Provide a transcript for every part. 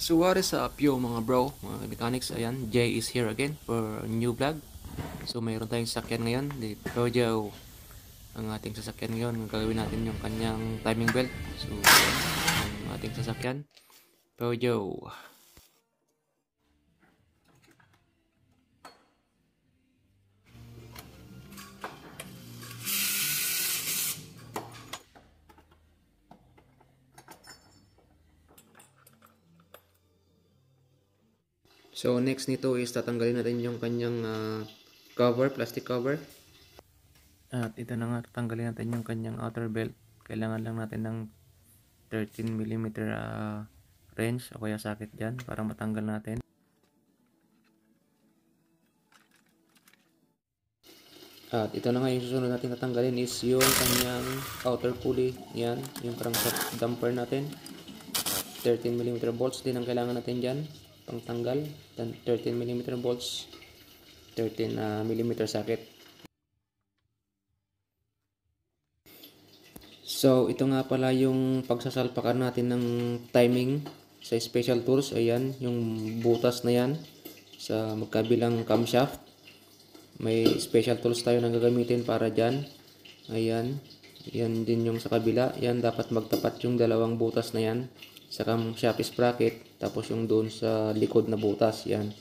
So what is up yo mga bro, mga mechanics, ayan, Jay is here again for a new vlog. So mayroon tayong sasakyan ngayon, the Peugeot. Ang ating sasakyan ngayon, gagawin natin yung kanyang timing belt. So ayan, ang ating sasakyan, Peugeot. So next nito is tatanggalin natin yung kanyang cover, plastic cover. At ito na nga, tatanggalin natin yung kanyang outer belt. Kailangan lang natin ng 13mm wrench o kaya socket dyan para matanggal natin. At ito na nga yung susunod natin tatanggalin is yung kanyang outer pulley. Yan, yung crankshaft damper natin. 13mm bolts din ang kailangan natin dyan. Pangtanggal. 13mm bolts. 13mm socket. So, ito nga pala yung pagsasalpakan natin ng timing sa special tools. Ayan, yung butas na yan sa magkabilang camshaft. May special tools tayo na gagamitin para dyan. Ayan. Yan din yung sa kabila. Yan, dapat magtapat yung dalawang butas na yan sa camshaft sprocket. Tapos yung doon sa likod na butas. Yan.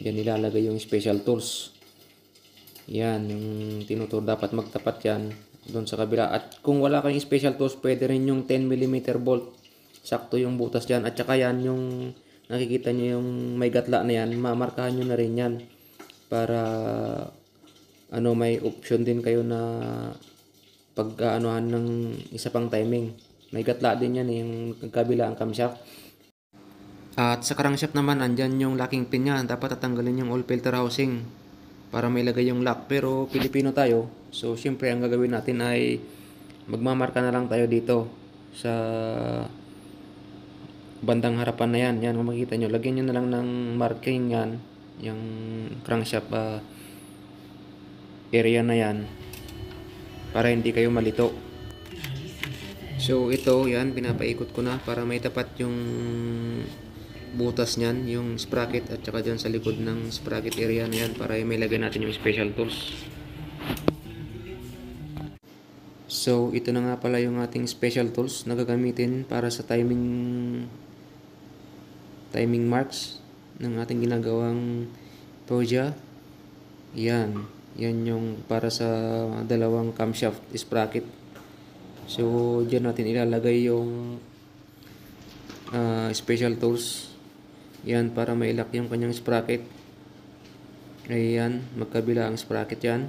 Yan nilalagay yung special tools. Yan, yung tinutur dapat magtapat yan doon sa kabila. At kung wala kayong special tools, pwede rin yung 10mm bolt. Sakto yung butas dyan. At saka yan, yung nakikita nyo yung may gatla na yan, mamarkahan nyo na rin yan. Para may option din kayo na pag-aanohan ng isa pang timing. May gatla din yan yung kabila ang camshaft. At sa crankshaft naman, andyan yung locking pin niya. Dapat tatanggalin yung oil filter housing para may lagay yung lock. Pero Pilipino tayo, so syempre ang gagawin natin ay magmamarka na lang tayo dito sa bandang harapan na yan. Yan, kung makikita nyo, lagyan nyo na lang ng marking yan, yung crankshaft area na yan, para hindi kayo malito. So ito, yan, pinapaikot ko na para may tapat yung butas niyan, yung sprocket, at saka dyan sa likod ng sprocket area na yan para may lagay natin yung special tools. So ito na nga pala yung ating special tools na gagamitin para sa timing marks ng ating ginagawang Peugeot. Yan, yan yung para sa dalawang camshaft sprocket. So dyan natin ilalagay yung special tools. Yan, para mailak yung kanyang sprocket. Ayan, magkabila ang sprocket yan.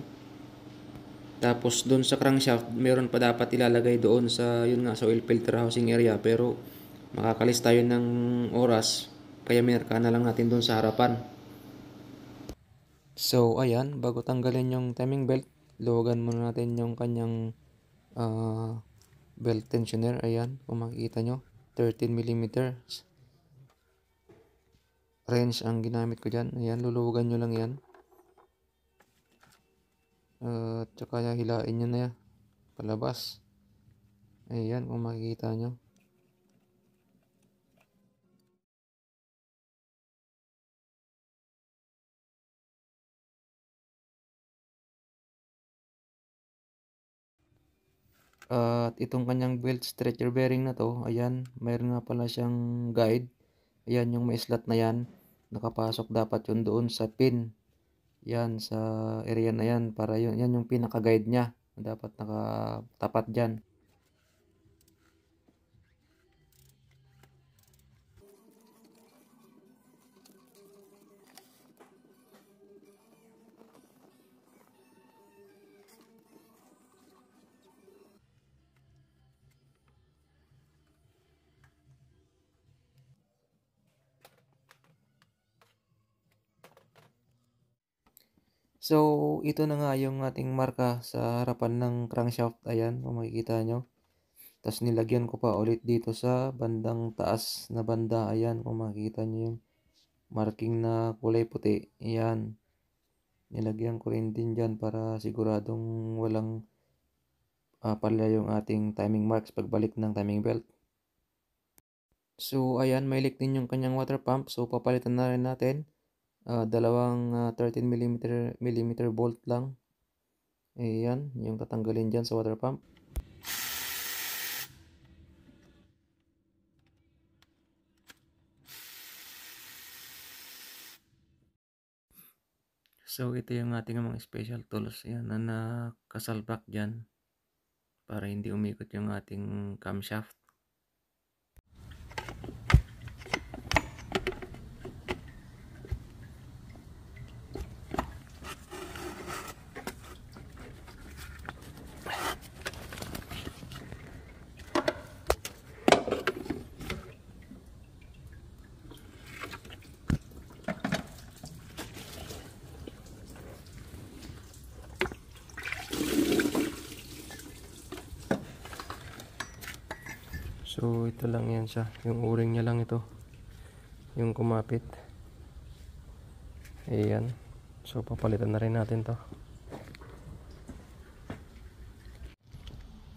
Tapos doon sa crankshaft, meron pa dapat ilalagay doon sa, yun nga, sa oil filter housing area. Pero makakalis tayo ng oras, kaya minarka na lang natin doon sa harapan. So ayan, bago tanggalin yung timing belt, luwagan muna natin yung kanyang belt tensioner. Ayan, kung makikita nyo, 13mm wrench ang ginamit ko dyan. Ayan, luluwagan nyo lang yan. Tsaka hilain nyo na yan palabas. Ayan, kung makikita nyo. At itong kanyang belt stretcher bearing na to, ayan, mayroon nga pala siyang guide. Ayan, yung may slot na yan, nakapasok dapat yun doon sa pin. Yan, sa area na yan, para yun, yan yung pinaka-guide niya. Dapat nakatapat dyan. So, ito na nga yung ating marka sa harapan ng crankshaft. Ayan, kung makikita nyo. Tapos nilagyan ko pa ulit dito sa bandang taas na banda. Ayan, kung makikita nyo yung marking na kulay puti. Ayan. Nilagyan ko rin din dyan para siguradong walang pala yung ating timing marks pagbalik ng timing belt. So ayan, may leak din yung kanyang water pump. So papalitan na rin natin. Dalawang 13 mm bolt lang. Ayan, yung tatanggalin dyan sa water pump. So ito yung ating mga special tools. Ayan, na nakasalpak dyan para hindi umikot yung ating camshaft. So ito lang yan siya, yung o-ring niya lang ito, yung kumapit. Ayan, so papalitan na rin natin to.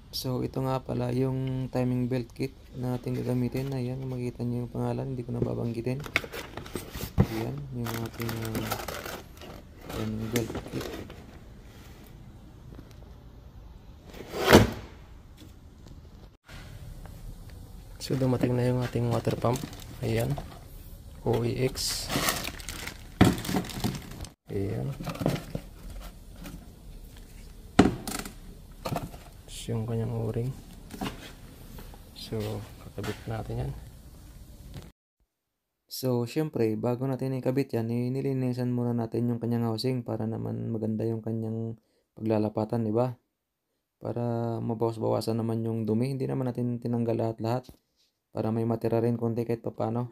So ito nga pala yung timing belt kit na ating gagamitin. Ayan, makikita nyo yung pangalan, hindi ko na babanggitin. Ayan, yung ating timing belt kit. So dumating na yung ating water pump. Ayan, OEX. Ayan, so, yung kanyang o-ring. So kakabit natin yan. So syempre bago natin ikabit yan, nilinisan muna natin yung kanyang housing para naman maganda yung kanyang paglalapatan, di ba? Para mabawas-bawasan naman yung dumi. Hindi naman natin tinanggal lahat-lahat para may matira rin konti kahit papano.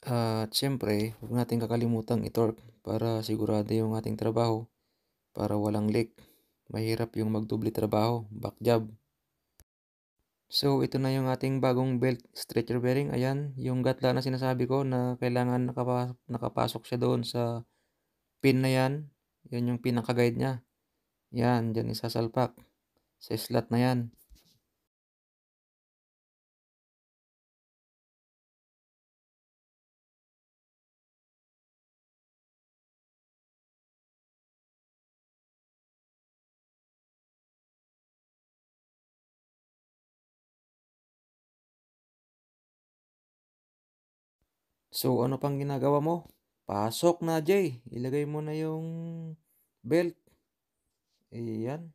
At syempre, huwag natin kakalimutang i-torque para sigurado yung ating trabaho, para walang leak. Mahirap yung magdubli trabaho, back job. So ito na yung ating bagong belt stretcher bearing. Ayan, yung gatla na sinasabi ko na kailangan nakapasok siya doon sa pin na yan. Yan yung pinaka-guide niya. Yan, dyan isasalpak sa slot na yan. So ano pang ginagawa mo? Pasok na, Jay. Ilagay mo na yung belt. Ayan.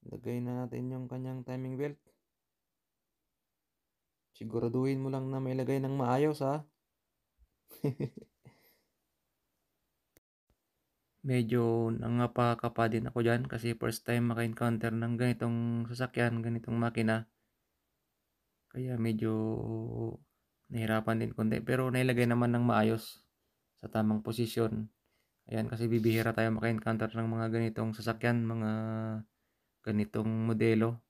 Lagay na natin yung kanyang timing belt. Siguraduhin mo lang na may lagay ng maayos, ha. Medyo nangapa-kapa din ako dyan kasi first time maka-encounter ng ganitong sasakyan, ganitong makina. Kaya medyo nahirapan din konti. Pero nailagay naman ng maayos sa tamang posisyon. Ayan, kasi bibihira tayo maka-encounter ng mga ganitong sasakyan, mga ganitong modelo.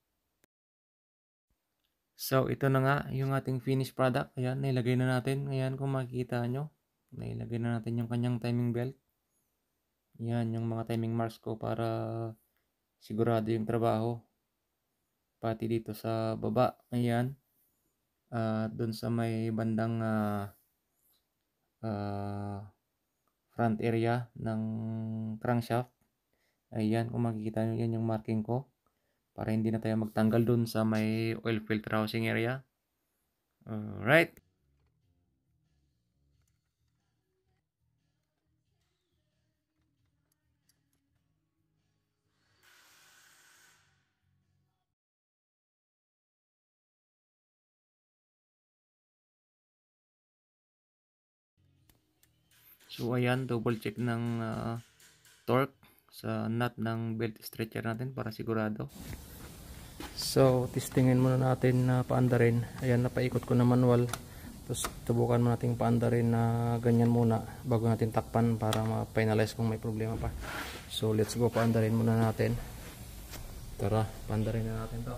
So ito na nga yung ating finished product. Ayan, nailagay na natin. Ayan, kung makikita nyo, nailagay na natin yung kanyang timing belt. Ayan, yung mga timing marks ko para sigurado yung trabaho. Pati dito sa baba. Ayan. Doon sa may bandang front area ng crankshaft. Ayan, kung makikita nyo, yan yung marking ko. Para hindi na tayo magtanggal doon sa may oil filter housing area. Alright. So ayan, double check ng torque sa nut ng belt stretcher natin para sigurado. So testingin muna natin na paandarin. Ayan, napaikot ko na manual. Tapos tubukan mo natin paandarin na ganyan muna bago natin takpan para ma-finalize kung may problema pa. So let's go, paandarin muna natin. Tara, paandarin na natin to.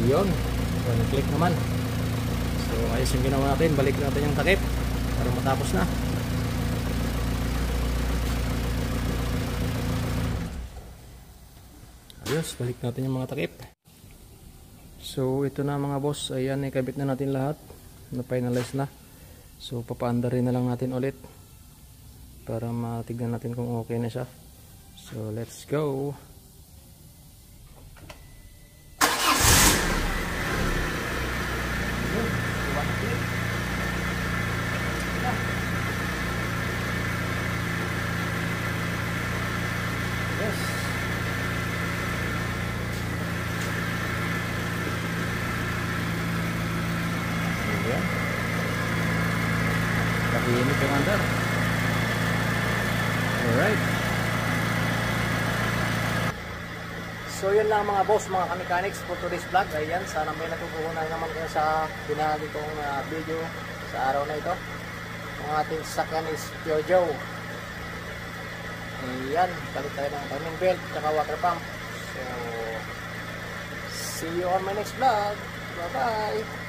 Yun. One click naman. So ayos yung ginawa natin. Balik natin yung takip para matapos na. Ayos, balik natin yung mga takip. So ito na mga boss. Ayan, ikabit na natin lahat. Na-finalize na. So papaandar rin na lang natin ulit para matignan natin kung okay na siya. So let's go. Yes. Ayan. Tahimik yung andar. Alright. So yun lang mga boss, mga ka-mechanics for today's vlog. Ayan, sana may natutunan naman kayo sa binahagi kong video sa araw na ito. Ang ating sasakyan is Peugeot. Ayan, balik tayo ng timing belt at water pump. So see you on my next vlog. Bye bye.